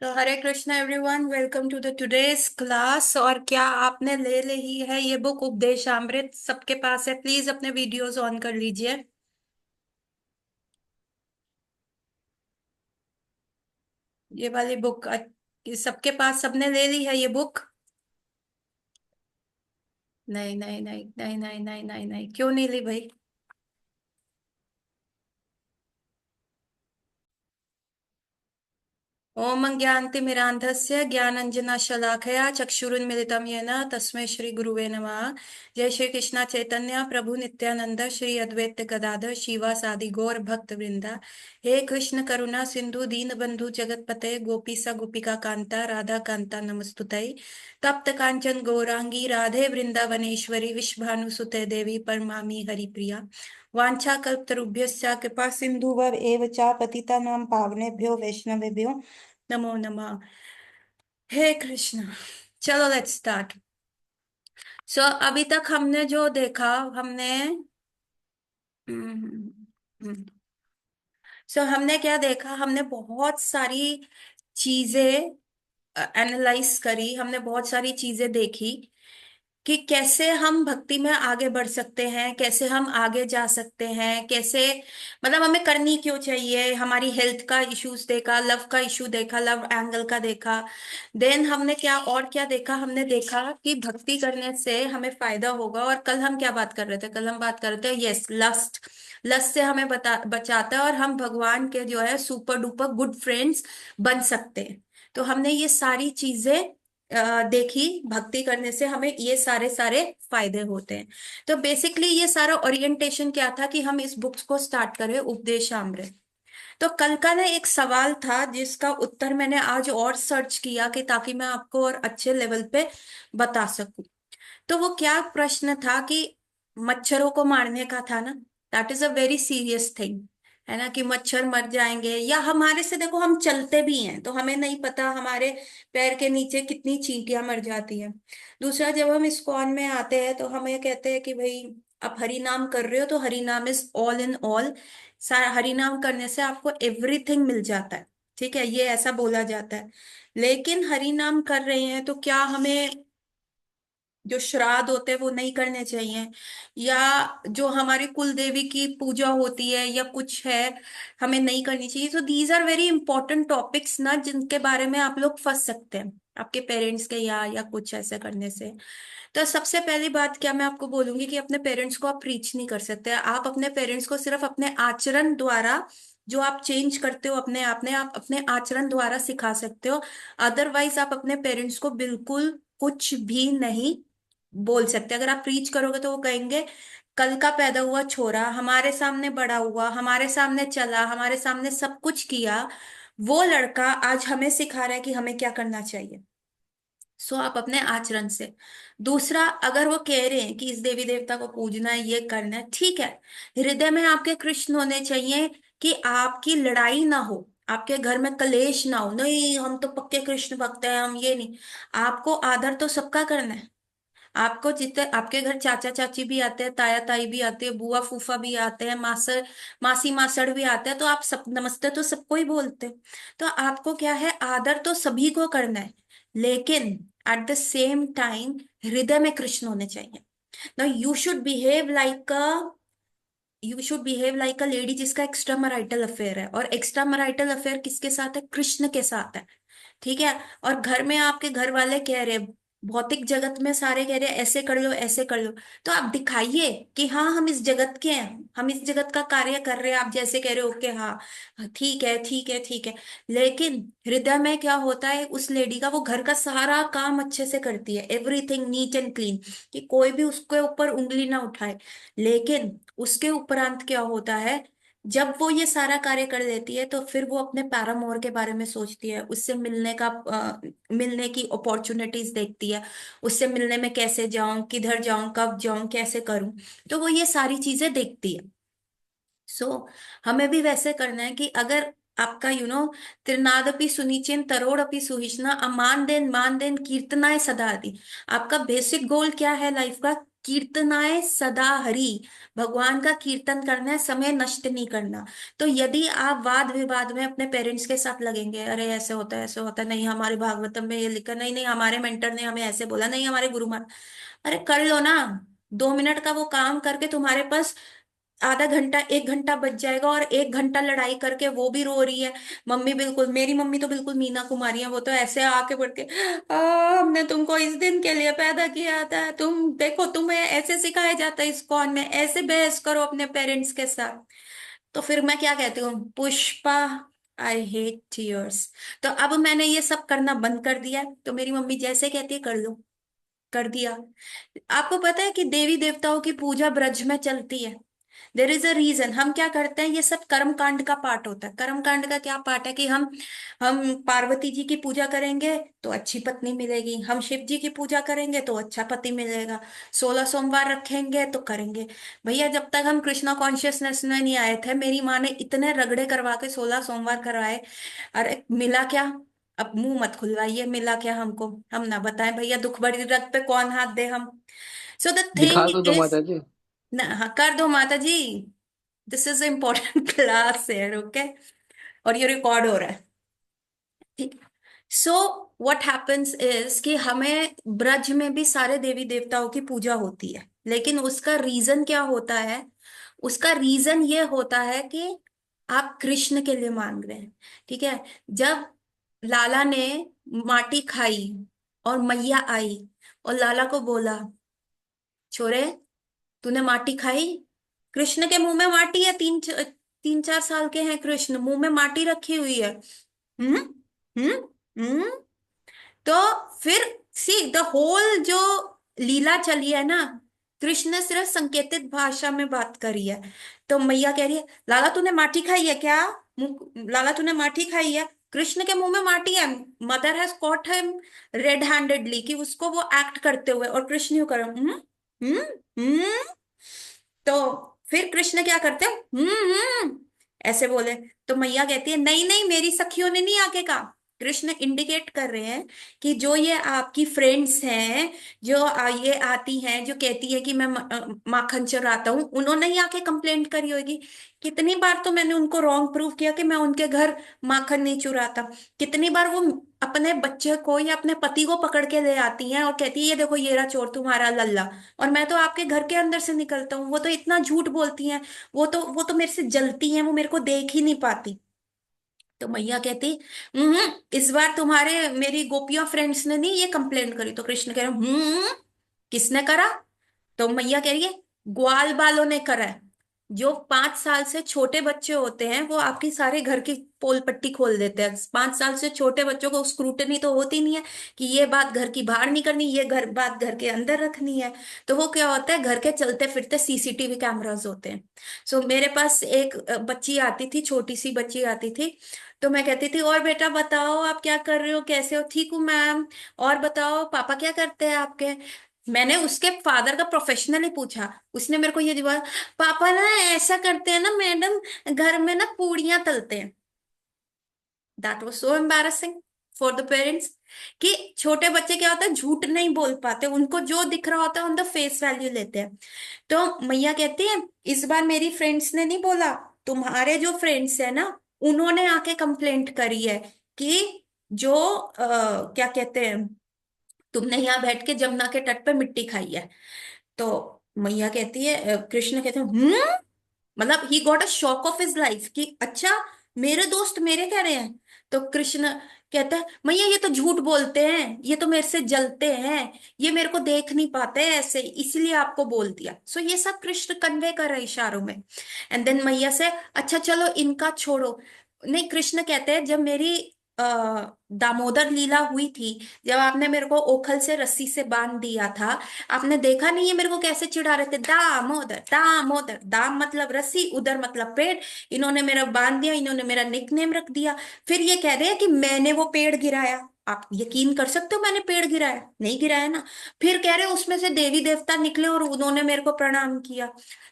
तो Hare Krishna everyone, welcome to the today's class. और क्या आपने ले ली है ये बुक उपदेशामृत? सबके पास है? प्लीज अपने वीडियोस ऑन कर लीजिए। ये वाली बुक सबके पास, सबने ले ली है ये बुक? नहीं नहीं नहीं नहीं नहीं नहीं नहीं नहीं, क्यों नहीं ली भाई? ओम ज्ञानतिमिरान्धस्य ज्ञानञ्जनशलाकया चक्षुरुन्मिलितं येन तस्मै श्री गुरुवे नमः। जय श्री कृष्णा चैतन्य प्रभु नित्यानंद श्री अद्वैत गदाधर शिवासादि गौर भक्त वृंदा। हे कृष्ण करुणा सिंधु दीन बंधु जगतपते गोपीसा गोपिका कांता राधा कांता नमस्तुते। तप्त कांचन गौरांगी राधे वृंदावनेश्वरी विश्वभानुसुते देवी परमामी हरिप्रिया। वाञ्छाकल्पतरुभ्यश्च कृपा सिन्धुभ्य एव च पतितानां पावनेभ्यो वैष्णवेभ्यो नमो नमः। हे कृष्ण। चलो लेट्स स्टार्ट। सो अभी तक हमने जो देखा, हमने हमने क्या देखा? हमने बहुत सारी चीजें एनालाइज करी, हमने बहुत सारी चीजें देखी कि कैसे हम भक्ति में आगे बढ़ सकते हैं, कैसे हम आगे जा सकते हैं, कैसे मतलब हमें करनी क्यों चाहिए। हमारी हेल्थ का इश्यूज देखा, लव का इशू देखा, लव एंगल का देखा। देन हमने क्या और क्या देखा? हमने देखा कि भक्ति करने से हमें फायदा होगा। और कल हम क्या बात कर रहे थे? कल हम बात कर रहे थे, यस, लस्ट। लस्ट से हमें बचाता है और हम भगवान के जो है सुपर डुपर गुड फ्रेंड्स बन सकते हैं। तो हमने ये सारी चीजें देखी। भक्ति करने से हमें ये सारे सारे फायदे होते हैं। तो बेसिकली ये सारा ओरिएंटेशन क्या था कि हम इस बुक्स को स्टार्ट करें, उपदेशामृत। तो कल का ना एक सवाल था जिसका उत्तर मैंने आज और सर्च किया कि ताकि मैं आपको और अच्छे लेवल पे बता सकूं। तो वो क्या प्रश्न था कि मच्छरों को मारने का था ना। That is a very serious thing, है ना, कि मच्छर मर जाएंगे। या हमारे से देखो, हम चलते भी हैं तो हमें नहीं पता हमारे पैर के नीचे कितनी चींटियां मर जाती हैं। दूसरा, जब हम इस्कॉन में आते हैं तो हमें कहते हैं कि भाई आप हरि नाम कर रहे हो तो हरि नाम is all in all. Hari नाम करने से आपको एवरीथिंग मिल जाता है। ठीक है, ये ऐसा बोला जाता है। लेकिन हरि नाम कर रहे हैं तो क्या हमें जो श्राद्ध होते हैं वो नहीं करने चाहिए? या जो हमारी कुल देवी की पूजा होती है या कुछ है, हमें नहीं करनी चाहिए? तो these are very important topics ना, जिनके बारे में आप लोग फंस सकते हैं आपके पेरेंट्स के या कुछ ऐसे करने से। तो सबसे पहली बात क्या मैं आपको बोलूंगी कि अपने पेरेंट्स को आप प्रीच नहीं कर सकते। आप अपने पेरेंट्स को सिर्फ अपने आचरण द्वारा, जो आप चेंज करते हो अपने आप में, आप अपने आचरण द्वारा सिखा सकते हो। अदरवाइज आप अपने पेरेंट्स को बिल्कुल कुछ भी नहीं बोल सकते। अगर आप प्रीच करोगे तो वो कहेंगे, कल का पैदा हुआ छोरा हमारे सामने बड़ा हुआ, हमारे सामने चला, हमारे सामने सब कुछ किया, वो लड़का आज हमें सिखा रहा है कि हमें क्या करना चाहिए। सो आप अपने आचरण से। दूसरा, अगर वो कह रहे हैं कि इस देवी देवता को पूजना है, ये करना है, ठीक है। हृदय में आपके कृष्ण होने चाहिए कि आपकी लड़ाई ना हो, आपके घर में कलेश ना हो। नहीं, हम तो पक्के कृष्ण भक्त हैं, हम ये नहीं। आपको आदर तो सबका करना है। आपको जितने आपके घर चाचा चाची भी आते हैं, ताया ताई भी आते हैं, बुआ फूफा भी आते हैं, मासर मासी मासड़ भी आते हैं, तो आप सब नमस्ते तो सबको ही बोलते हैं। तो आपको क्या है, आदर तो सभी को करना है। लेकिन एट द सेम टाइम हृदय में कृष्ण होने चाहिए। ना, you should behave like a lady जिसका एक्स्ट्रा मैरिटल अफेयर है। और एक्स्ट्रा मैरिटल अफेयर किसके साथ है? कृष्ण के साथ है। ठीक है। और घर में आपके घर वाले कह रहे, भौतिक जगत में सारे कह रहे ऐसे कर लो ऐसे कर लो, तो आप दिखाइए कि हाँ हम इस जगत के हैं, हम इस जगत का कार्य कर रहे हैं। आप जैसे कह रहे हो कि हाँ ठीक है ठीक है ठीक है। लेकिन हृदय में क्या होता है उस लेडी का? वो घर का सारा काम अच्छे से करती है, एवरीथिंग नीट एंड क्लीन, कि कोई भी उसके ऊपर उंगली ना उठाए। लेकिन उसके उपरांत क्या होता है? जब वो ये सारा कार्य कर लेती है तो फिर वो अपने पैरामोर के बारे में सोचती है, उससे मिलने की अपॉर्चुनिटीज देखती है। उससे मिलने में कैसे जाऊं, किधर जाऊं, कब जाऊं, कैसे करूं। तो वो ये सारी चीजें देखती है। सो हमें भी वैसे करना है कि अगर आपका त्रिनादपि सुनिचिन तरोड़पि सुहिष्णा अमान देन मान देन कीर्तनाय सदा दी। आपका बेसिक गोल क्या है लाइफ का? कीर्तनाए सदा हरि, भगवान का कीर्तन करना है, समय नष्ट नहीं करना। तो यदि आप वाद विवाद में अपने पेरेंट्स के साथ लगेंगे, अरे ऐसे होता है ऐसे होता है, नहीं हमारे भागवतम में ये लिखा, नहीं नहीं हमारे मेंटर ने हमें ऐसे बोला, नहीं हमारे गुरु महाराज, अरे कर लो ना। 2 मिनट का वो काम करके तुम्हारे पास आधा घंटा 1 घंटा बच जाएगा, और 1 घंटा लड़ाई करके वो भी रो रही है। मम्मी बिल्कुल, मेरी मम्मी तो बिल्कुल मीना कुमारी है, वो तो ऐसे आके बढ़ के, हमने तुमको इस दिन के लिए पैदा किया था, तुम देखो तुम्हें ऐसे सिखाया जाता है इस्कॉन में, ऐसे बहस करो अपने पेरेंट्स के साथ। तो फिर मैं क्या कहती हूँ, पुष्पा, आई हेट टीयर्स। तो अब मैंने ये सब करना बंद कर दिया है। तो मेरी मम्मी जैसे कहती है कर लो, कर दिया। आपको पता है कि देवी देवताओं की पूजा ब्रज में चलती है, देर इज अ रीजन। हम क्या करते हैं, ये सब कर्म कांड का पार्ट होता है। कर्म कांड का क्या पार्ट है कि हम पार्वती जी की पूजा करेंगे तो अच्छी पत्नी मिलेगी, हम शिव जी की पूजा करेंगे तो अच्छा पति मिलेगा, 16 सोमवार रखेंगे तो करेंगे। भैया जब तक हम कृष्णा कॉन्शियसनेस में नहीं आए थे, मेरी माँ ने इतने रगड़े करवा के 16 सोमवार करवाए। अरे मिला क्या? अब मुंह मत खुलवाइए, मिला क्या हमको, हम ना बताएं भैया, दुख भरी रग पे कौन हाथ दे हम। सो द दिखा थिंग दो इज, माता जी। ना हाँ कर दो माता जी, दिस इज इम्पोर्टेंट क्लास है, ओके। और ये रिकॉर्ड हो रहा है, ठीक। सो व्हाट हैपेंस इज कि हमें ब्रज में भी सारे देवी देवताओं की पूजा होती है, लेकिन उसका रीजन क्या होता है? उसका रीजन ये होता है कि आप कृष्ण के लिए मांग रहे हैं, ठीक है। जब लाला ने माटी खाई और मैया आई और लाला को बोला, छोरे तूने माटी खाई, कृष्ण के मुंह में माटी है, 3-4 साल के हैं कृष्ण, मुंह में माटी रखी हुई है। हम्म, हम्म, हम्म। तो फिर सी द होल जो लीला चली है ना, कृष्ण ने सिर्फ संकेतित भाषा में बात करी है। तो मैया कह रही है, लाला तूने माटी खाई है क्या? लाला तूने माटी खाई है, कृष्ण के मुंह में माटी है। Mother has cot him red handedly, कि उसको वो एक्ट करते हुए, और कृष्ण यूं कर, हम्म, हम्म। तो फिर कृष्ण क्या करते हैं, ऐसे बोले। तो मैया कहती है, नहीं नहीं मेरी सखियों ने नहीं आके कहा। कृष्ण इंडिकेट कर रहे हैं कि जो ये आपकी फ्रेंड्स हैं, जो ये आती हैं जो कहती है कि मैं माखन चुराता हूँ, उन्होंने ही आके कंप्लेंट करी होगी। कितनी बार तो मैंने उनको रॉन्ग प्रूव किया कि मैं उनके घर माखन नहीं चुराता। कितनी बार वो अपने बच्चे को या अपने पति को पकड़ के ले आती हैं और कहती है, ये देखो ये रहा चोर तुम्हारा लल्ला, और मैं तो आपके घर के अंदर से निकलता हूँ। वो तो इतना झूठ बोलती हैं, वो तो मेरे से जलती हैं, वो मेरे को देख ही नहीं पाती। तो मैया कहती, इस बार तुम्हारे मेरी गोपियों फ्रेंड्स ने नहीं ये कंप्लेंट करी। तो कृष्ण कह रहे, किसने करा? तो मैया कह रही है, ग्वाल बालों ने करा है। जो 5 साल से छोटे बच्चे होते हैं वो आपकी सारे घर की पोल पट्टी खोल देते हैं। 5 साल से छोटे बच्चों को स्क्रूटनी तो होती नहीं है कि ये बात घर की बाहर नहीं करनी, ये बात घर के अंदर रखनी है। तो वो क्या होता है, घर के चलते फिरते सीसीटीवी कैमरास होते हैं। सो मेरे पास एक बच्ची आती थी, छोटी सी बच्ची आती थी। तो मैं कहती थी, और बेटा बताओ आप क्या कर रहे हो, कैसे हो? ठीक हूँ मैम। और बताओ पापा क्या करते हैं आपके? मैंने उसके फादर का प्रोफेशनली पूछा, उसने मेरे को ये जवाब, पापा ना ऐसा करते हैं ना मैडम, घर में ना पूड़ियां तलते हैं। That was so embarrassing for the parents. कि छोटे बच्चे क्या होता है, झूठ नहीं बोल पाते, उनको जो दिख रहा होता है ऑन द फेस वैल्यू लेते हैं। तो मैया कहती है, इस बार मेरी फ्रेंड्स ने नहीं बोला, तुम्हारे जो फ्रेंड्स है ना, उन्होंने आके कंप्लेंट करी है कि जो क्या कहते हैं, तुमने यहाँ बैठ के जमुना के तट पे मिट्टी खाई है। तो मैया कहती है, कृष्ण कहते हैं, मतलब he got a shock of his life कि अच्छा, मेरे दोस्त मेरे कह रहे हैं। तो कृष्ण कहता है, मैया ये तो झूठ बोलते हैं, ये तो मेरे से जलते हैं, ये मेरे को देख नहीं पाते ऐसे, इसलिए आपको बोल दिया। सो ये सब कृष्ण कन्वे कर रहे हैं इशारों में। एंड देन मैया से, अच्छा चलो इनका छोड़ो। नहीं, कृष्ण कहते हैं, जब मेरी अ, दामोदर लीला हुई थी, जब आपने मेरे को ओखल से रस्सी से बांध दिया था, आपने देखा नहीं है मेरे को कैसे चिढ़ा रहे थे, दामोदर दामोदर, दाम मतलब रस्सी, उधर मतलब पेड़। इन्होंने मेरा बांध दिया, इन्होंने मेरा निकनेम रख दिया। फिर ये कह रहे हैं कि मैंने वो पेड़ गिराया। आप यकीन कर सकते हो मैंने पेड़ गिराया? नहीं गिराया ना। फिर कह रहे हैं उसमें से देवी देवता निकले और उन्होंने मेरे को प्रणाम किया।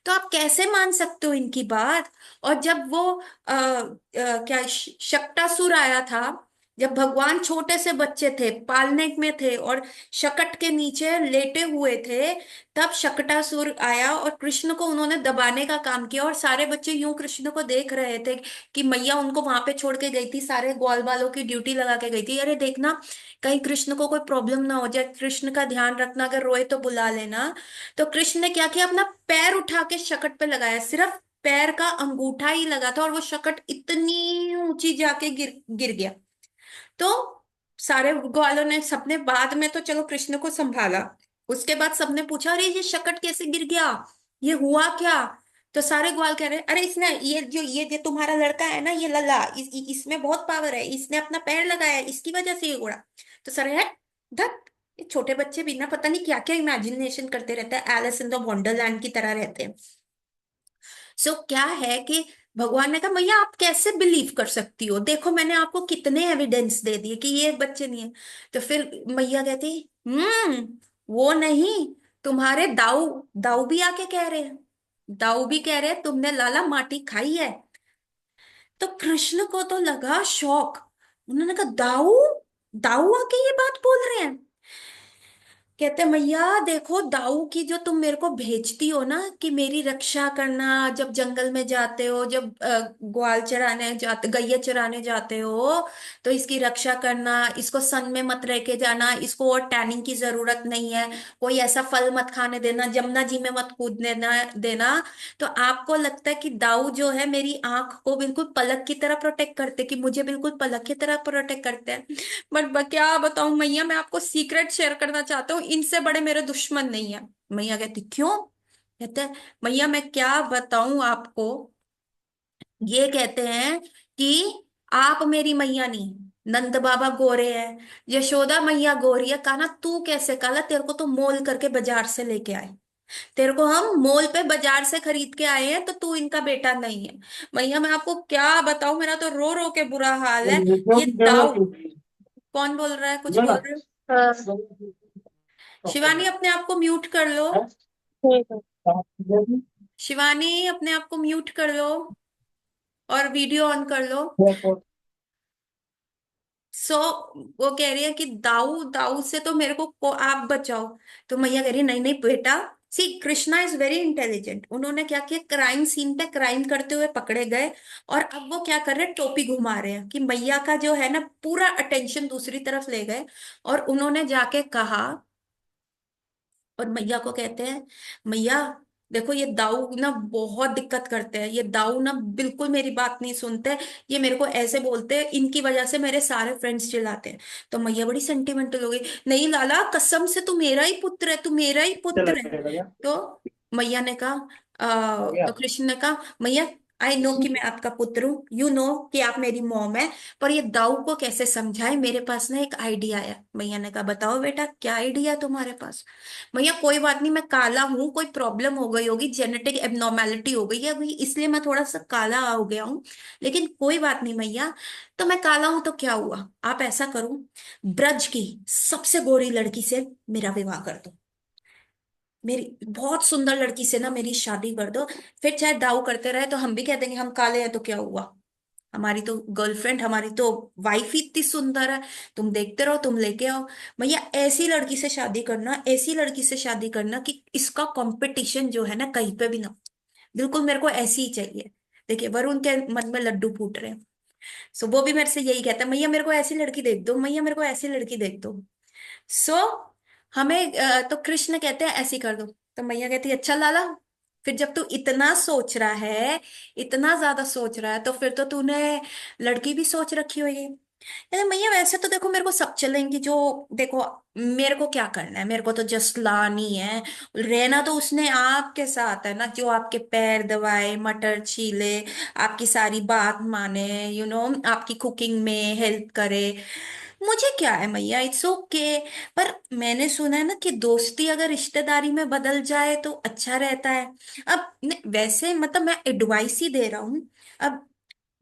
तो आप कैसे मान सकते हो इनकी बात? और जब वो क्या शक्टासुर आया था, जब भगवान छोटे से बच्चे थे, पालने में थे और शकट के नीचे लेटे हुए थे, तब शकटासुर आया और कृष्ण को उन्होंने दबाने का काम किया। और सारे बच्चे यूं कृष्ण को देख रहे थे कि मैया उनको वहां पे छोड़ के गई थी, सारे ग्वाल बालों की ड्यूटी लगा के गई थी, अरे देखना कहीं कृष्ण को कोई प्रॉब्लम ना हो जाए, कृष्ण का ध्यान रखना, अगर रोए तो बुला लेना। तो कृष्ण ने क्या किया, अपना पैर उठा के शकट पे लगाया, सिर्फ पैर का अंगूठा ही लगा था और वो शकट इतनी ऊंची जाके गिर गिर गया। तो सारे ग्वालों ने, सबने बाद में तो चलो कृष्ण को संभाला, उसके बाद सबने पूछा अरे ये शकट कैसे गिर गया, ये हुआ क्या। तो सारे ग्वाल कह रहे अरे इसने, ये तुम्हारा लड़का है ना, ये लल्ला, इसमें बहुत पावर है, इसने अपना पैर लगाया, इसकी वजह से ये उड़ा। तो सारे है धत, ये छोटे बच्चे भी ना पता नहीं क्या क्या इमेजिनेशन करते रहते हैं, एलिस इन द वंडरलैंड की तरह रहते हैं। सो क्या है कि भगवान ने कहा मैया आप कैसे बिलीव कर सकती हो, देखो मैंने आपको कितने एविडेंस दे दिए कि ये बच्चे नहीं है। तो फिर मैया कहती वो नहीं, तुम्हारे दाऊ, दाऊ भी आके कह रहे हैं, दाऊ भी कह रहे हैं तुमने लाला माटी खाई है। तो कृष्ण को तो लगा शौक, उन्होंने कहा दाऊ, दाऊ आके ये बात बोल रहे हैं। कहते मैया देखो दाऊ की जो तुम मेरे को भेजती हो ना कि मेरी रक्षा करना, जब जंगल में जाते हो, जब ग्वाल चराने जाते, गैया चराने जाते हो, तो इसकी रक्षा करना, इसको सन में मत रह के जाना, इसको और टैनिंग की जरूरत नहीं है, कोई ऐसा फल मत खाने देना, जमुना जी में मत कूदने देना। तो आपको लगता है कि दाऊ जो है मेरी आंख को बिल्कुल पलक की तरह प्रोटेक्ट करते, कि मुझे बिल्कुल पलक की तरह प्रोटेक्ट करते हैं। बट क्या बताऊं मैया, मैं आपको सीक्रेट शेयर करना चाहता हूँ, इनसे बड़े मेरे दुश्मन नहीं है। मैया कहती क्यों, कहते हैं मैया मैं क्या बताऊं आपको, ये कहते हैं कि आप मेरी मैया नहीं, नंद बाबा गोरे हैं, यशोदा मैया गोरी है, कहा ना तू कैसे काला, तेरे को तो मोल करके बाजार से लेके आए, तेरे को हम मोल पे बाजार से खरीद के आए हैं, तो तू इनका बेटा नहीं है। भैया मैं आपको क्या बताऊं, मेरा तो रो रो के बुरा हाल है। ये दाऊ, कौन बोल रहा है, कुछ बोल रहे हो? शिवानी अपने आप को म्यूट कर लो, शिवानी अपने आप को म्यूट कर लो और वीडियो ऑन कर लो। सो वो कह रही है कि दाऊ, दाऊ से तो मेरे को आप बचाओ। तो मैया कह रही है नहीं नहीं बेटा, सी कृष्णा इज वेरी इंटेलिजेंट, उन्होंने क्या किया, क्राइम सीन पे क्राइम करते हुए पकड़े गए, और अब वो क्या कर रहे हैं, टोपी घुमा रहे हैं कि मैया का जो है ना पूरा अटेंशन दूसरी तरफ ले गए। और उन्होंने जाके कहा, और मैया को कहते हैं मैया देखो ये दाऊ ना बहुत दिक्कत करते हैं, ये दाऊ ना बिल्कुल मेरी बात नहीं सुनते, ये मेरे को ऐसे बोलते हैं, इनकी वजह से मेरे सारे फ्रेंड्स चिल्लाते हैं। तो मैया बड़ी सेंटिमेंटल हो गई, नहीं लाला कसम से तू मेरा ही पुत्र है, तू मेरा ही पुत्र है। तो मैया ने कहा तो कृष्ण ने कहा मैया आई नो कि मैं आपका पुत्र हूँ, यू नो कि आप मेरी मॉम है, पर ये दाऊ को कैसे समझाए, मेरे पास ना एक आइडिया है। मैया ने कहा बताओ बेटा क्या आइडिया है तुम्हारे पास। भैया कोई बात नहीं, मैं काला हूं, कोई प्रॉब्लम हो गई होगी, जेनेटिक एबनॉर्मेलिटी हो गई है अभी, इसलिए मैं थोड़ा सा काला हो गया हूँ, लेकिन कोई बात नहीं भैया, तो मैं काला हूं तो क्या हुआ, आप ऐसा करो, ब्रज की सबसे गोरी लड़की से मेरा विवाह कर दो, मेरी बहुत सुंदर लड़की से ना मेरी शादी कर दो, फिर चाहे दाऊ करते रहे तो हम भी कह देंगे हम काले हैं तो क्या हुआ, हमारी तो गर्लफ्रेंड, हमारी तो वाइफ ही इतनी सुंदर है, तुम देखते रहो, तुम लेके आओ। भैया ऐसी लड़की से शादी करना, ऐसी लड़की से शादी करना कि इसका कंपटीशन जो है ना कहीं पे भी ना हो। बिल्कुल मेरे को ऐसी ही चाहिए। देखिए वरुण के मन में लड्डू फूट रहे हैं, सो वो भी मेरे से यही कहता है मैया मेरे को ऐसी लड़की देख दो, मैया मेरे को ऐसी लड़की देख दो। सो हमें तो कृष्ण कहते हैं ऐसी कर दो। तो मैया कहती है अच्छा लाला, फिर जब तू इतना सोच रहा है, इतना ज्यादा सोच रहा है, तो फिर तो तूने लड़की भी सोच रखी होगी। कहते मैया वैसे तो देखो मेरे को सब चलेंगी, जो देखो मेरे को क्या करना है, मेरे को तो जस्ट लानी है, रहना तो उसने आपके साथ है ना, जो आपके पैर दबाए, मटर छीले, आपकी सारी बात माने, आपकी कुकिंग में हेल्प करे, मुझे क्या है मैया, इट्स ओके। पर मैंने सुना है ना कि दोस्ती अगर रिश्तेदारी में बदल जाए तो अच्छा रहता है। अब वैसे मतलब मैं एडवाइस ही दे रहा हूँ। अब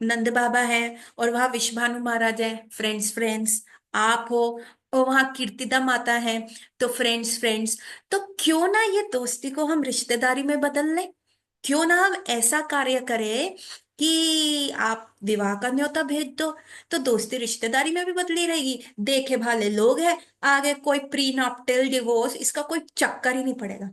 नंद बाबा है और वहां विश्वभानु महाराज है, फ्रेंड्स फ्रेंड्स, आप हो, और वहां कीर्तिदा माता है, तो फ्रेंड्स फ्रेंड्स, तो क्यों ना ये दोस्ती को हम रिश्तेदारी में बदल लें, क्यों ना हम ऐसा कार्य करें कि आप विवाह का न्योता भेज दो, तो दोस्ती रिश्तेदारी में भी बदली रहेगी, देखे भाले लोग हैं, आगे कोई प्री नॉप्टियल डिवोर्स इसका कोई चक्कर ही नहीं पड़ेगा।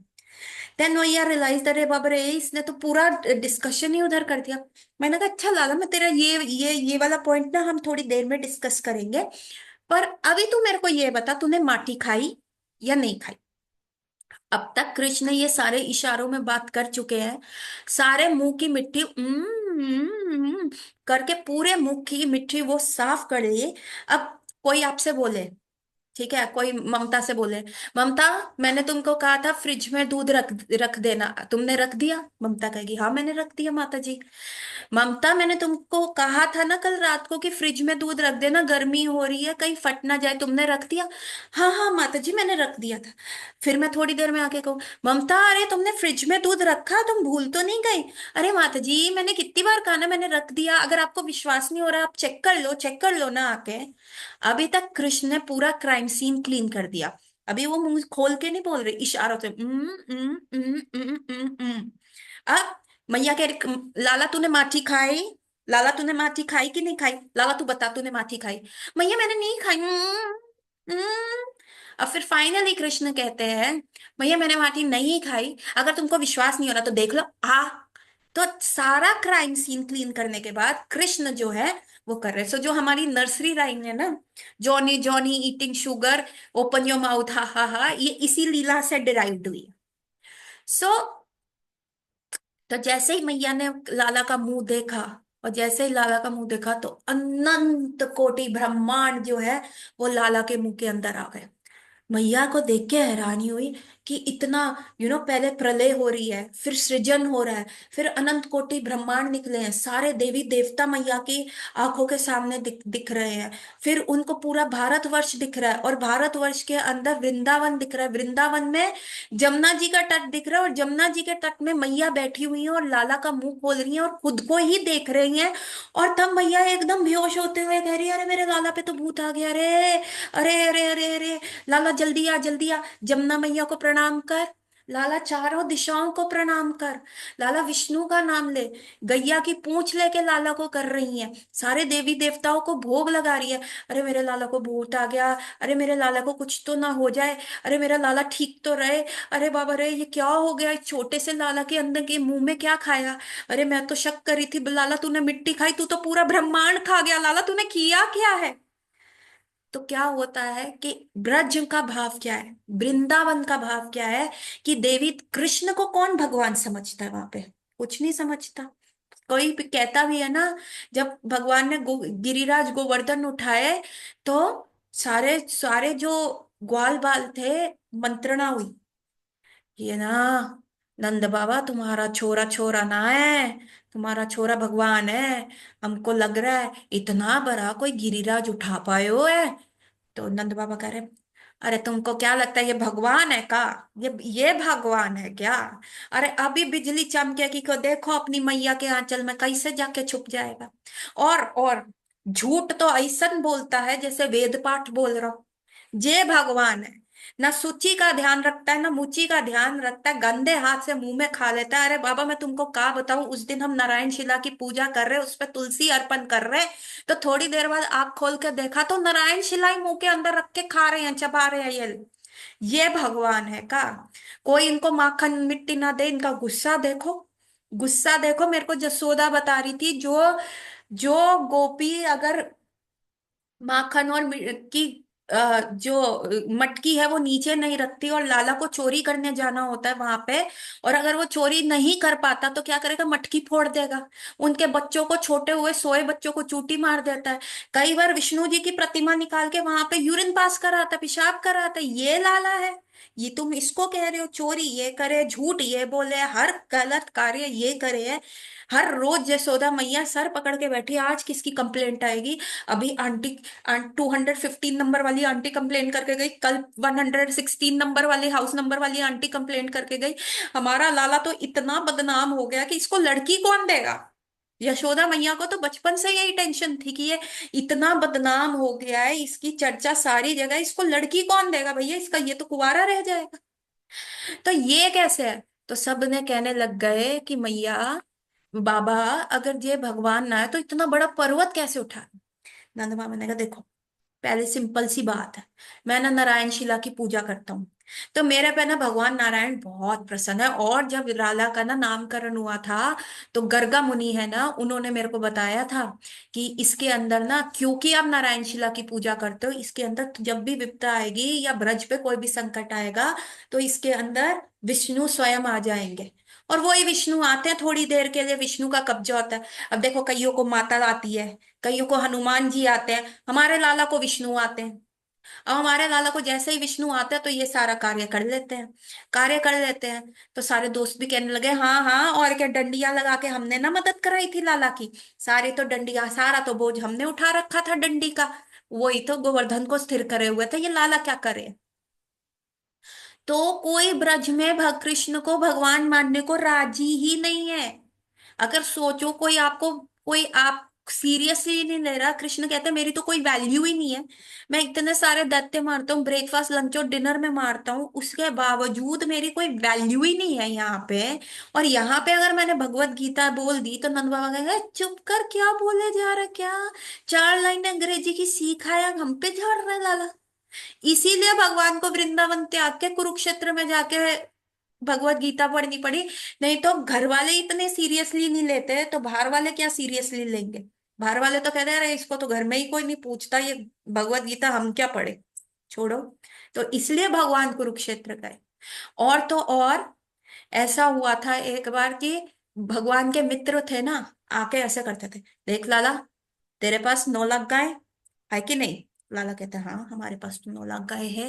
देन वही यार रियलाइज, अरे बाप रे, इसने तो पूरा डिस्कशन ही उधर कर दिया। मैंने कहा अच्छा लाला, मैं तेरा ये वाला पॉइंट ना हम थोड़ी देर में डिस्कस करेंगे, पर अभी तू मेरे को ये बता, तूने माटी खाई या नहीं खाई? अब तक कृष्ण ये सारे इशारों में बात कर चुके हैं, सारे मुंह की मिट्टी करके पूरे मुंह की मिट्टी वो साफ कर लिए। अब कोई आपसे बोले, ठीक है, कोई ममता से बोले, ममता मैंने तुमको कहा था फ्रिज में दूध रख रख देना, तुमने रख दिया? ममता कहेगी हाँ मैंने रख दिया माता जी। ममता मैंने तुमको कहा था ना कल रात को कि फ्रिज में दूध रख देना, गर्मी हो रही है कहीं फट ना जाए, तुमने रख दिया? हाँ हाँ माता जी मैंने रख दिया था। फिर मैं थोड़ी देर में आके कहूँ, ममता अरे तुमने फ्रिज में दूध रखा, तुम भूल तो नहीं गई? अरे माता जी मैंने कितनी बार कहा ना मैंने रख दिया, अगर आपको विश्वास नहीं हो रहा आप चेक कर लो ना आके। अभी तक कृष्ण ने पूरा क्राइम सीन क्लीन कर दिया। अभी वो मुंह खोल के नहीं बोल रहे, इशारों से अब मैया कह रही, लाला तूने माठी खाई? लाला तूने माठी खाई कि नहीं खाई? लाला तू बता तूने माठी खाई? मैया मैंने नहीं खाई। अब फिर फाइनली कृष्ण कहते हैं, मैया मैंने माठी नहीं खाई, अगर तुमको विश्वास नहीं हो रहा तो देख लो आ। तो सारा क्राइम सीन क्लीन करने के बाद कृष्ण जो है वो कर रहे, सो जो हमारी नर्सरी राइम है ना, Johnny Johnny eating sugar, open your mouth हा हा हा, ये इसी लीला से डिराइव्ड हुई है। सो तो जैसे ही मैया ने लाला का मुंह देखा, और जैसे ही लाला का मुंह देखा तो अनंत कोटि ब्रह्मांड जो है वो लाला के मुंह के अंदर आ गए। मैया को देख के हैरानी हुई कि इतना, पहले प्रलय हो रही है, फिर सृजन हो रहा है, फिर अनंत कोटि ब्रह्मांड निकले हैं, सारे देवी देवता मैया की आंखों के सामने दिख रहे हैं। फिर उनको पूरा भारतवर्ष दिख रहा है, और भारतवर्ष के अंदर वृंदावन दिख रहा है, वृंदावन में जमुना जी का तट दिख रहा है, और जमुना जी के तट में मैया बैठी हुई है और लाला का मुंह खोल रही है और खुद को ही देख रही हैं। और तब मैया एकदम बेहोश होते हुए कह रही है, अरे मेरे लाला पे तो भूत आ गया रे, अरे अरे अरे अरे, लाला जल्दी आ जल्दी आ, जमुना मैया को प्रणाम कर, लाला चारों दिशाओं को प्रणाम कर, लाला विष्णु का नाम ले, गैया की पूंछ लेके लाला को कर रही है, सारे देवी देवताओं को भोग लगा रही है। अरे मेरे लाला को भूत आ गया, अरे मेरे लाला को कुछ तो ना हो जाए, अरे मेरा लाला ठीक तो रहे, अरे बाबा रे ये क्या हो गया, इस छोटे से लाला के अंदर के मुंह में क्या खाया? अरे मैं तो शक करी थी लाला तूने मिट्टी खाई, तू तो पूरा ब्रह्मांड खा गया, लाला तूने किया क्या है? तो क्या होता है कि ब्रज का भाव क्या है, वृंदावन का भाव क्या है, कि देवी कृष्ण को कौन भगवान समझता है वहां पे? कुछ नहीं समझता। कोई भी कहता भी है ना, जब भगवान ने गिरिराज गोवर्धन उठाए, तो सारे सारे जो ग्वाल बाल थे, मंत्रणा हुई, ये ना नंद बाबा तुम्हारा छोरा छोरा ना है, तुम्हारा छोरा भगवान है, हमको लग रहा है इतना बड़ा कोई गिरिराज उठा पाए हो है। तो नंद बाबा कह रहे, अरे तुमको क्या लगता है ये भगवान है का? ये भगवान है क्या? अरे अभी बिजली चमकेगी को देखो अपनी मैया के आंचल में कैसे जाके छुप जाएगा। और झूठ तो ऐसा बोलता है जैसे वेद पाठ बोल रहा हूं। जे भगवान है, ना सूची का ध्यान रखता है ना मुची का ध्यान रखता है, गंदे हाथ से मुंह में खा लेता है। अरे बाबा मैं तुमको क्या बताऊं, उस दिन हम नारायण शिला की पूजा कर रहे, उस पर तुलसी अर्पण कर रहे, तो थोड़ी देर बाद आंख खोल के देखा तो नारायण शिला ही मुंह के अंदर रख के खा रहे हैं, चबा रहे हैं। ये भगवान है का? कोई इनको माखन मिट्टी ना दे, इनका गुस्सा देखो, गुस्सा देखो। मेरे को जसोदा बता रही थी, जो जो गोपी अगर माखन और की जो मटकी है वो नीचे नहीं रखती, और लाला को चोरी करने जाना होता है वहां पे, और अगर वो चोरी नहीं कर पाता तो क्या करेगा, मटकी फोड़ देगा, उनके बच्चों को, छोटे हुए सोए बच्चों को चूटी मार देता है। कई बार विष्णु जी की प्रतिमा निकाल के वहां पे यूरिन पास कराता है, पेशाब कराता है, ये लाला है। ये तुम इसको कह रहे हो चोरी ये करे, झूठ ये बोले, हर गलत कार्य ये करे। हर रोज यशोदा मैया सर पकड़ के बैठी, आज किसकी कंप्लेंट आएगी? अभी आंटी 215 नंबर वाली आंटी कंप्लेन करके गई, कल 116 नंबर वाले हाउस नंबर वाली आंटी कंप्लेन करके गई। हमारा लाला तो इतना बदनाम हो गया कि इसको लड़की कौन देगा। यशोदा मैया को तो बचपन से यही टेंशन थी कि ये इतना बदनाम हो गया है, इसकी चर्चा सारी जगह, इसको लड़की कौन देगा भैया, इसका ये तो कुंवारा रह जाएगा। तो ये कैसे है? तो सब ने कहने लग गए कि मैया बाबा, अगर ये भगवान ना है तो इतना बड़ा पर्वत कैसे उठा? नंद बाबा ने कहा देखो, पहले सिंपल सी बात है, मैं ना नारायण शिला की पूजा करता हूँ, तो मेरे पे ना भगवान नारायण बहुत प्रसन्न है। और जब लाला का ना नामकरण हुआ था, तो गर्गा मुनि है ना, उन्होंने मेरे को बताया था कि इसके अंदर ना, क्योंकि आप नारायण शिला की पूजा करते हो, इसके अंदर जब भी विपदा आएगी या ब्रज पे कोई भी संकट आएगा, तो इसके अंदर विष्णु स्वयं आ जाएंगे। और वही विष्णु आते हैं, थोड़ी देर के लिए विष्णु का कब्जा होता है। अब देखो, कईयों को माता आती है, कईयों को हनुमान जी आते हैं, हमारे लाला को विष्णु आते हैं। अब हमारे लाला को जैसे ही विष्णु आता है तो ये सारा कार्य कर लेते हैं, कार्य कर लेते हैं। तो सारे दोस्त भी कहने लगे हाँ हाँ, और क्या, डंडियां लगा के हमने ना मदद कराई थी लाला की, सारी तो डंडियां, सारा तो बोझ हमने उठा रखा था डंडी का, वही तो गोवर्धन को स्थिर करे हुए थे, ये लाला क्या करे। तो कोई ब्रज में कृष्ण को भगवान मानने को राजी ही नहीं है। अगर सोचो, कोई आप सीरियसली नहीं ले रहा, कृष्ण कहते हैं मेरी तो कोई वैल्यू ही नहीं है, मैं इतने सारे दैत्य मारता हूँ, ब्रेकफास्ट लंच और डिनर में मारता हूँ, उसके बावजूद मेरी कोई वैल्यू ही नहीं है यहाँ पे। और यहाँ पे अगर मैंने भगवत गीता बोल दी तो नंद बाबा कहेंगे चुप कर, क्या बोले जा रहा है, क्या 4 लाइन अंग्रेजी की सीखा है, हम पे झाड़ रहा है लाला। इसीलिए भगवान को वृंदावन त्याग के कुरुक्षेत्र में जाके भगवत गीता पढ़नी पड़ी। नहीं तो घर वाले इतने सीरियसली नहीं लेते, तो बाहर वाले क्या सीरियसली लेंगे? बाहर वाले तो कहते हैं अरे इसको तो घर में ही कोई नहीं पूछता, ये भगवत गीता हम क्या पढ़े, छोड़ो। तो इसलिए भगवान कुरुक्षेत्र गए। और तो और, ऐसा हुआ था एक बार कि भगवान के मित्र थे ना, आके ऐसे करते थे, देख लाला, तेरे पास 9 लाख गाय है कि नहीं? लाला कहते हैं हाँ हमारे पास तो 9 लाख गाय है।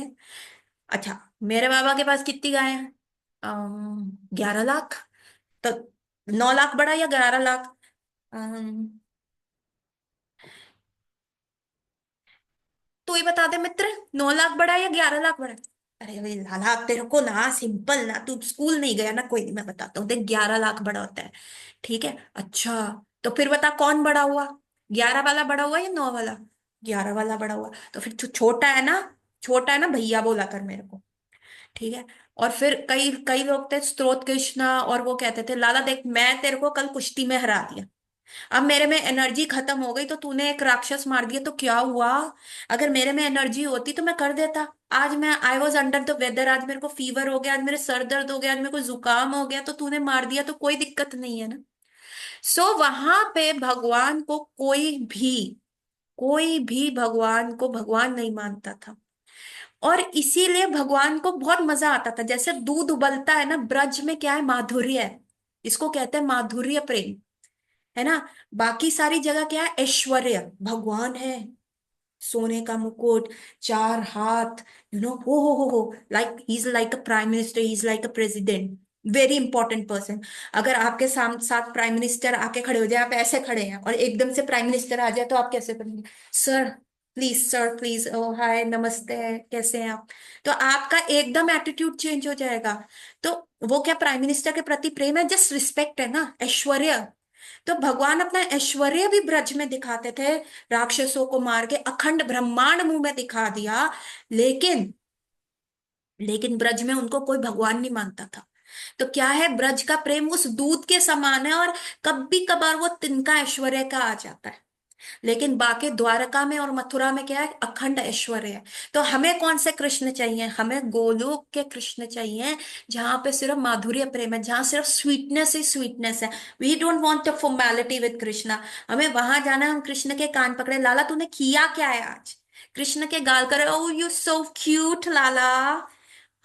अच्छा, मेरे बाबा के पास कितनी गाय है? 11 लाख। तो 9 लाख बड़ा या 11 लाख? अम, तू ही बता दे मित्र, 9 लाख बड़ा है या 11 लाख बड़ा है? अरे भाई लाला, तेरे को ना सिंपल ना, तू स्कूल नहीं गया ना, कोई नहीं, मैं बताता हूँ, देख 11 लाख बड़ा होता है। ठीक है, अच्छा, तो फिर बता कौन बड़ा हुआ, 11 वाला बड़ा हुआ या 9 वाला? 11 वाला बड़ा हुआ। तो फिर छोटा है ना, छोटा है ना भैया बोला कर मेरे को। ठीक है। और फिर कई कई लोग थे स्त्रोत कृष्णा, और वो कहते थे लाला देख, मैं तेरे को कल कुश्ती में हरा दिया, अब मेरे में एनर्जी खत्म हो गई, तो तूने एक राक्षस मार दिया तो क्या हुआ? अगर मेरे में एनर्जी होती तो मैं कर देता। आज मैं I was under the weather, आज मेरे को फीवर हो गया, आज मेरे सर दर्द हो गया, आज मेरे को जुकाम हो गया, तो तूने मार दिया तो कोई दिक्कत नहीं है ना। सो वहां पे भगवान को कोई भी भगवान को भगवान नहीं मानता था। और इसीलिए भगवान को बहुत मजा आता था, जैसे दूध उबलता है ना, ब्रज में क्या है, माधुर्य है, इसको कहते हैं माधुर्य प्रेम, है ना। बाकी सारी जगह क्या है, ऐश्वर्य, भगवान है, सोने का मुकुट, 4 हाथ, हो, like he is like a prime minister, he is like a president, very important person. अगर आपके साथ प्राइम मिनिस्टर आके खड़े हो जाए, आप ऐसे खड़े हैं और एकदम से प्राइम मिनिस्टर आ जाए, तो आप कैसे करेंगे? सर प्लीज, सर प्लीज, ओ हाय नमस्ते, कैसे हैं आप? तो आपका एकदम एटीट्यूड चेंज हो जाएगा। तो वो क्या प्राइम मिनिस्टर के प्रति प्रेम है, जस्ट रिस्पेक्ट है ना, ऐश्वर्य। तो भगवान अपना ऐश्वर्य भी ब्रज में दिखाते थे, राक्षसों को मार के अखंड ब्रह्मांड मुंह में दिखा दिया। लेकिन लेकिन ब्रज में उनको कोई भगवान नहीं मानता था। तो क्या है, ब्रज का प्रेम उस दूध के समान है, और कभी कभार वो तिनका ऐश्वर्य का आ जाता है। लेकिन बाकी द्वारका में और मथुरा में क्या है, अखंड ऐश्वर्य है। तो हमें कौन से कृष्ण चाहिए? हमें गोलोक के कृष्ण चाहिए, जहां पे सिर्फ माधुर्य प्रेम है, जहां सिर्फ स्वीटनेस ही स्वीटनेस है। We don't want a formality with Krishna. हमें वहां जाना है, हम कृष्ण के कान पकड़े, लाला तूने किया क्या है आज? कृष्ण के गाल करे, ओ यू सो क्यूट लाला।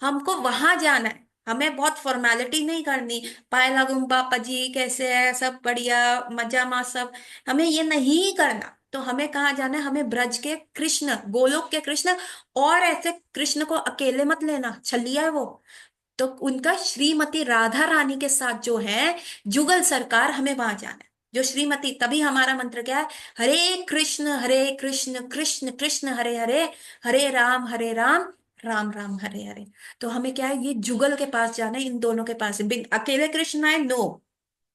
हमको वहां जाना है, हमें बहुत फॉर्मेलिटी नहीं करनी, पाए लगूं पापा जी कैसे है, सब बढ़िया, मजा मा सब, हमें ये नहीं करना। तो हमें कहाँ जाना है? हमें ब्रज के कृष्ण, गोलोक के कृष्ण। और ऐसे कृष्ण को अकेले मत लेना, छलिया है वो। तो उनका श्रीमती राधा रानी के साथ जो है जुगल सरकार, हमें वहां जाना है, जो श्रीमती। तभी हमारा मंत्र क्या है, हरे कृष्ण कृष्ण कृष्ण हरे हरे, हरे राम राम राम हरे हरे। तो हमें क्या है, ये जुगल के पास जाना है, इन दोनों के पास। बिन अकेले कृष्ण आए, नो,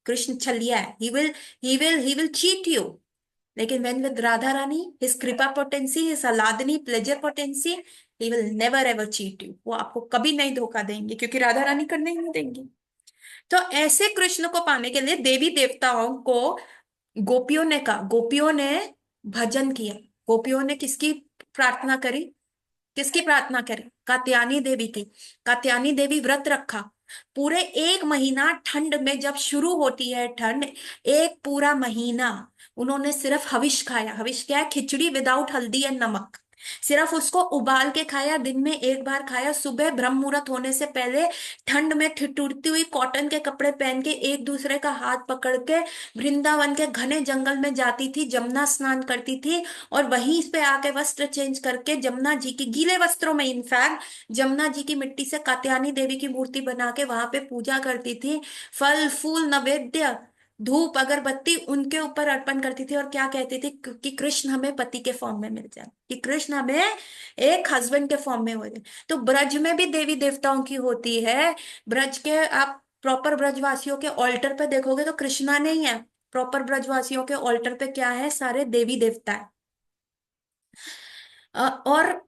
कृष्ण छलिया है, ही विल चीट यू। लेकिन when with Radha Rani, his कृपा potency, his आह्लादनी pleasure potency, he will never ever cheat you। वो आपको कभी नहीं धोखा देंगे, क्योंकि राधा रानी करने ही नहीं देंगी। तो ऐसे कृष्ण को पाने के लिए देवी देवताओं को गोपियों ने भजन किया। गोपियों ने किसकी प्रार्थना करी? किसकी प्रार्थना करी? कात्यायनी देवी की। कात्यायनी देवी व्रत रखा पूरे 1 महीना। ठंड में जब शुरू होती है ठंड, एक पूरा महीना उन्होंने सिर्फ हविष खाया। हविष क्या है? खिचड़ी विदाउट हल्दी एंड नमक। सिर्फ उसको उबाल के खाया, दिन में एक बार खाया। सुबह ब्रह्म मुहूर्त होने से पहले ठंड में ठिठुरती हुई कॉटन के कपड़े पहन के एक दूसरे का हाथ पकड़ के वृंदावन के घने जंगल में जाती थी, जमुना स्नान करती थी, और वहीं पे आके वस्त्र चेंज करके जमुना जी की गीले वस्त्रों में इनफैक्ट जमुना जी की मिट्टी से कात्यायनी देवी की मूर्ति बना के वहां पे पूजा करती थी। फल फूल नैवेद्य धूप अगरबत्ती उनके ऊपर अर्पण करती थी, और क्या कहती थी? कि कृष्ण हमें पति के फॉर्म में मिल जाए, कि कृष्ण हमें एक हस्बैंड के फॉर्म में हो जाए। तो ब्रज में भी देवी देवताओं की होती है। ब्रज के आप प्रॉपर ब्रजवासियों के ऑल्टर पे देखोगे तो कृष्णा नहीं है। प्रॉपर ब्रजवासियों के ऑल्टर पे क्या है? सारे देवी देवता है। और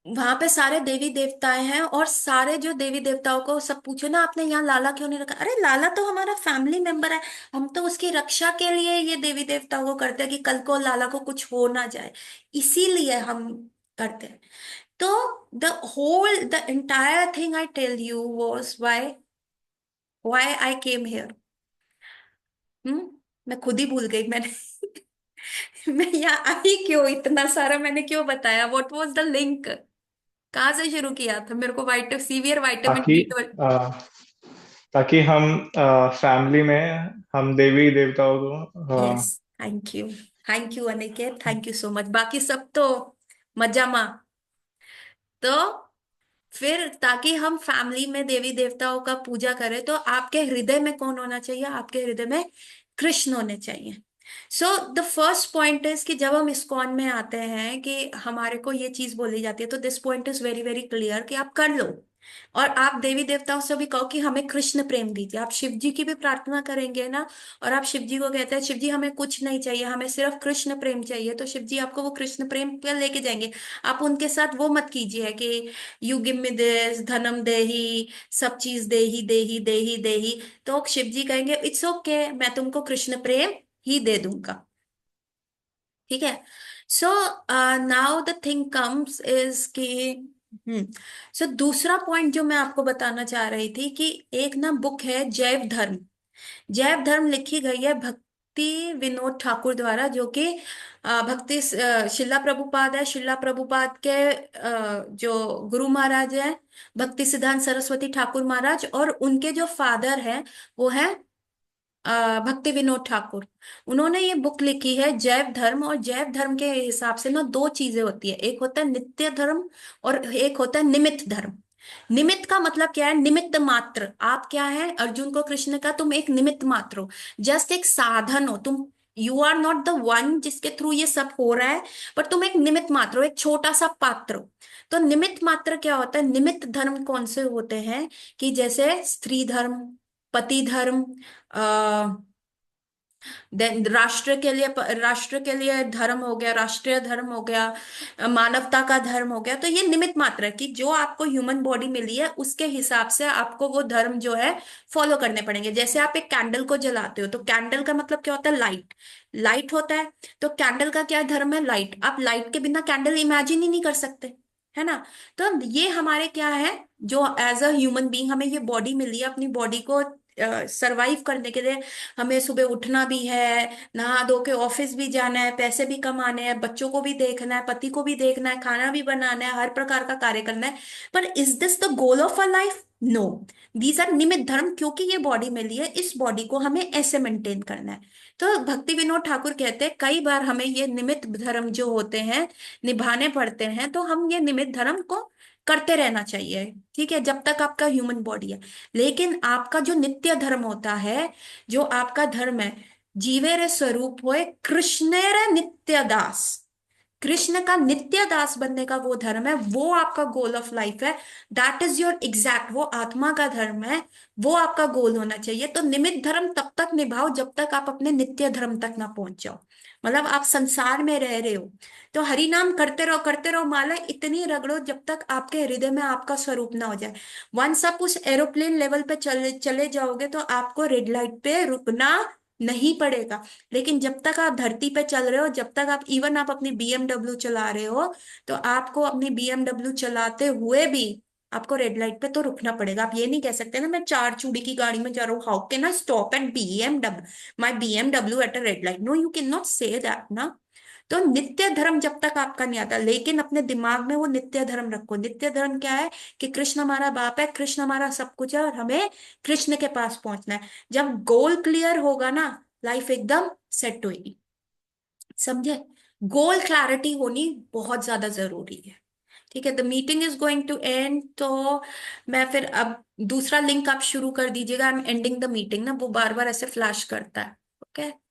वहां पे सारे देवी देवताएं हैं, और सारे जो देवी देवताओं को सब पूछो ना, आपने यहाँ लाला क्यों नहीं रखा? अरे लाला तो हमारा फैमिली मेंबर है, हम तो उसकी रक्षा के लिए ये देवी देवताओं को करते हैं कि कल को लाला को कुछ हो ना जाए, इसीलिए हम करते हैं। तो the entire thing I tell you was why I came here. मैं खुद ही भूल गई मैंने। मैं यहाँ आई क्यों? इतना सारा मैंने क्यों बताया? What was the link? कहाँ से शुरू किया था? मेरे को सीवियर वाइटामिन ताकि डी। आ, ताकि हम फैमिली में हम देवी देवताओं को yes, thank you Aniket, thank you so much. बाकी सब तो मजा मा। तो फिर ताकि हम फैमिली में देवी देवताओं का पूजा करें, तो आपके हृदय में कौन होना चाहिए? आपके हृदय में कृष्ण होने चाहिए। So the first point is कि जब हम इस्कॉन में आते हैं कि हमारे को ये चीज बोली जाती है, तो this point is very very clear कि आप कर लो। और आप देवी देवताओं से भी कहो कि हमें कृष्ण प्रेम दीजिए। आप शिव जी की भी प्रार्थना करेंगे ना, और आप शिव जी को कहते हैं शिव जी हमें कुछ नहीं चाहिए, हमें सिर्फ कृष्ण प्रेम चाहिए, तो शिव जी आपको वो कृष्ण प्रेम पे लेके जाएंगे। आप उनके साथ वो मत कीजिए कि यू गिव मी दिस धनम देही, सब चीज देही देही देही देही। तो शिव जी कहेंगे इट्स ओके, मैं तुमको कृष्ण प्रेम ही दे दूंगा। ठीक है। So now the thing comes is कि हम्म सो दूसरा पॉइंट जो मैं आपको बताना चाह रही थी कि एक ना बुक है जैव धर्म। जैव धर्म लिखी गई है भक्ति विनोद ठाकुर द्वारा, जो कि शिला प्रभुपाद है। शिला प्रभुपाद के जो गुरु महाराज हैं भक्ति सिद्धांत सरस्वती ठाकुर महाराज, और उनके जो फादर हैं वो है भक्ति विनोद ठाकुर। उन्होंने ये बुक लिखी है जैव धर्म। और जैव धर्म के हिसाब से ना दो चीजें होती है, एक होता है नित्य धर्म और एक होता है निमित्त धर्म। निमित्त का मतलब क्या है? निमित्त मात्र। आप क्या है? अर्जुन को कृष्ण का तुम एक निमित्त मात्र हो, जस्ट एक साधन हो तुम। You are not the one जिसके थ्रू ये सब हो रहा है, पर तुम एक निमित्त मात्र हो, एक छोटा सा पात्र हो। तो निमित्त मात्र क्या होता है? निमित्त धर्म कौन से होते हैं? कि जैसे स्त्री धर्म, पति धर्म, देन राष्ट्र के लिए धर्म हो गया, राष्ट्रीय धर्म हो गया, मानवता का धर्म हो गया। तो ये निमित्त मात्र है कि जो आपको ह्यूमन बॉडी मिली है उसके हिसाब से आपको वो धर्म जो है फॉलो करने पड़ेंगे। जैसे आप एक कैंडल को जलाते हो, तो कैंडल का मतलब क्या होता है? लाइट। लाइट होता है। तो कैंडल का क्या धर्म है? लाइट। आप लाइट के बिना कैंडल इमेजिन ही नहीं कर सकते, है ना? तो ये हमारे क्या है, जो एज अ ह्यूमन बीइंग हमें ये बॉडी मिली है, अपनी बॉडी को सरवाइव करने के लिए हमें सुबह उठना भी है, नहा धो के ऑफिस भी जाना है, पैसे भी कमाने हैं, बच्चों को भी देखना है, पति को भी देखना है, खाना भी बनाना है, हर प्रकार का कार्य करना है। पर is this the goal of a life? No. These are निमित्त धर्म, क्योंकि ये बॉडी मिली है, इस बॉडी को हमें ऐसे मेंटेन करना है। तो भक्ति विनोद ठाकुर कहते हैं कई बार हमें ये निमित्त धर्म जो होते हैं निभाने पड़ते हैं, तो हम ये निमित्त धर्म को करते रहना चाहिए। ठीक है, जब तक आपका ह्यूमन बॉडी है। लेकिन आपका जो नित्य धर्म होता है, जो आपका धर्म है, जीवे रे स्वरूप होए कृष्ण रे नित्य दास। कृष्ण का नित्य दास बनने का वो धर्म है, वो आपका गोल ऑफ लाइफ है। दैट इज योर एग्जैक्ट, वो आत्मा का धर्म है, वो आपका गोल होना चाहिए। तो निमित्त धर्म तब तक निभाओ जब तक आप अपने नित्य धर्म तक ना पहुंच जाओ। मतलब आप संसार में रह रहे हो, तो हरि नाम करते रहो, माला इतनी रगड़ो जब तक आपके हृदय में आपका स्वरूप ना हो जाए। वंस आप उस एरोप्लेन लेवल पे चले चले जाओगे तो आपको रेड लाइट पे रुकना नहीं पड़ेगा। लेकिन जब तक आप धरती पे चल रहे हो, जब तक आप, इवन आप अपनी बीएमडब्ल्यू चला रहे हो, तो आपको अपनी बीएमडब्ल्यू चलाते हुए भी आपको रेड लाइट पे तो रुकना पड़ेगा। आप ये नहीं कह सकते ना, मैं चार चूड़ी की गाड़ी में जा रहा हूँ, how can I stop at BMW, my BMW at a red light, no you can not say that ना। तो नित्य धर्म जब तक आपका नहीं आता, लेकिन अपने दिमाग में वो नित्य धर्म रखो। नित्य धर्म क्या है? कि कृष्ण हमारा बाप है, कृष्ण हमारा सब कुछ है, और हमें कृष्ण के पास पहुंचना है। जब गोल क्लियर होगा ना, लाइफ एकदम सेट होगी। समझे? गोल क्लैरिटी होनी बहुत ज्यादा जरूरी है। ठीक है, the meeting is going to end, तो मैं फिर अब दूसरा लिंक आप शुरू कर दीजिएगा। I am ending the meeting ना, वो बार बार ऐसे फ्लैश करता है। ओके।